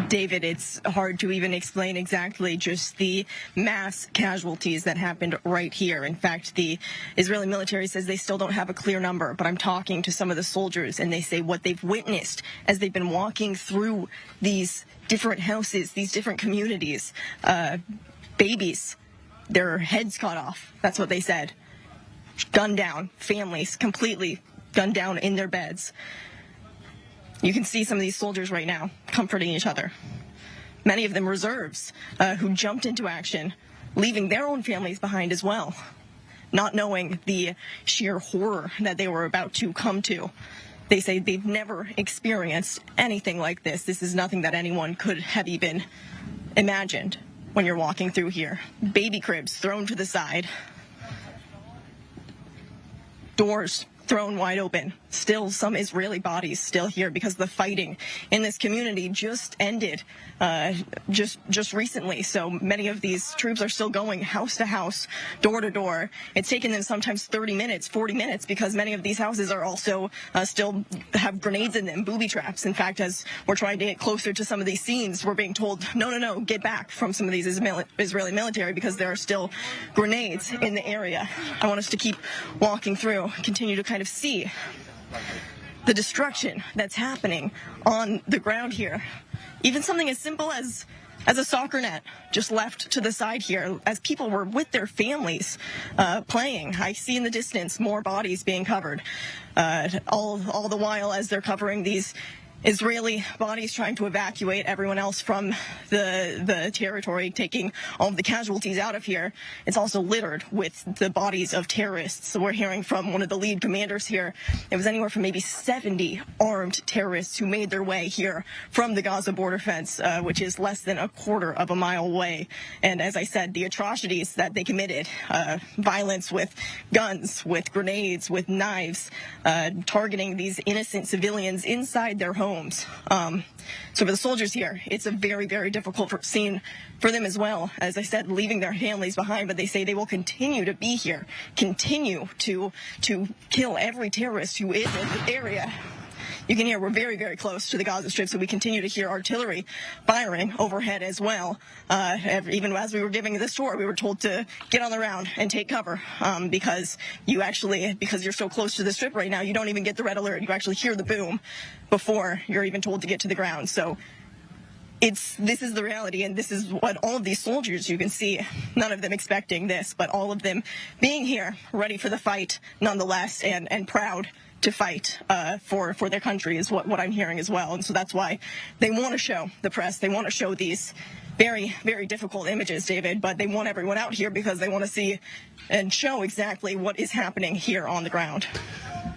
David, it's hard to even explain exactly just the mass casualties that happened right here. In fact, the Israeli military says they still don't have a clear number, but I'm talking to some of the soldiers, and they say what they've witnessed as they've been walking through these different houses, these different communities, babies, their heads cut off. That's what they said. Gunned down, families completely gunned down in their beds. You can see some of these soldiers right now comforting each other. Many of them reserves who jumped into action, leaving their own families behind as well, not knowing the sheer horror that they were about to come to. They say they've never experienced anything like this. This is nothing that anyone could have even imagined when you're walking through here. Baby cribs thrown to the side. Doors thrown wide open. Still some Israeli bodies still here because the fighting in this community just ended just recently. So many of these troops are still going house to house, door to door. It's taken them sometimes 30 minutes, 40 minutes, because many of these houses are also still have grenades in them, booby traps. In fact, as we're trying to get closer to some of these scenes, we're being told, no, get back from some of these Israeli military because there are still grenades in the area. I want us to keep walking through, continue to kind of see the destruction that's happening on the ground here. Even something as simple as a soccer net just left to the side here as people were with their families playing. I see in the distance more bodies being covered, all the while as they're covering these Israeli bodies, trying to evacuate everyone else from the territory, taking all of the casualties out of here. It's also littered with the bodies of terrorists. So we're hearing from one of the lead commanders here. It was anywhere from maybe 70 armed terrorists who made their way here from the Gaza border fence, which is less than a quarter of a mile away. And as I said, the atrocities that they committed, violence with guns, with grenades, with knives, targeting these innocent civilians inside their homes. So for the soldiers here, it's a very, very difficult scene for them as well. As I said, leaving their families behind, but they say they will continue to be here, continue to kill every terrorist who is in the area. You can hear we're very, very close to the Gaza Strip, so we continue to hear artillery firing overhead as well. Even as we were giving this tour, we were told to get on the ground and take cover because you're so close to the Strip right now, you don't even get the red alert. You actually hear the boom before you're even told to get to the ground. So this is the reality, and this is what all of these soldiers, you can see, none of them expecting this, but all of them being here, ready for the fight nonetheless, and proud to fight for their country is what I'm hearing as well. And so that's why they want to show the press, they want to show these very, very difficult images, David, but they want everyone out here because they want to see and show exactly what is happening here on the ground.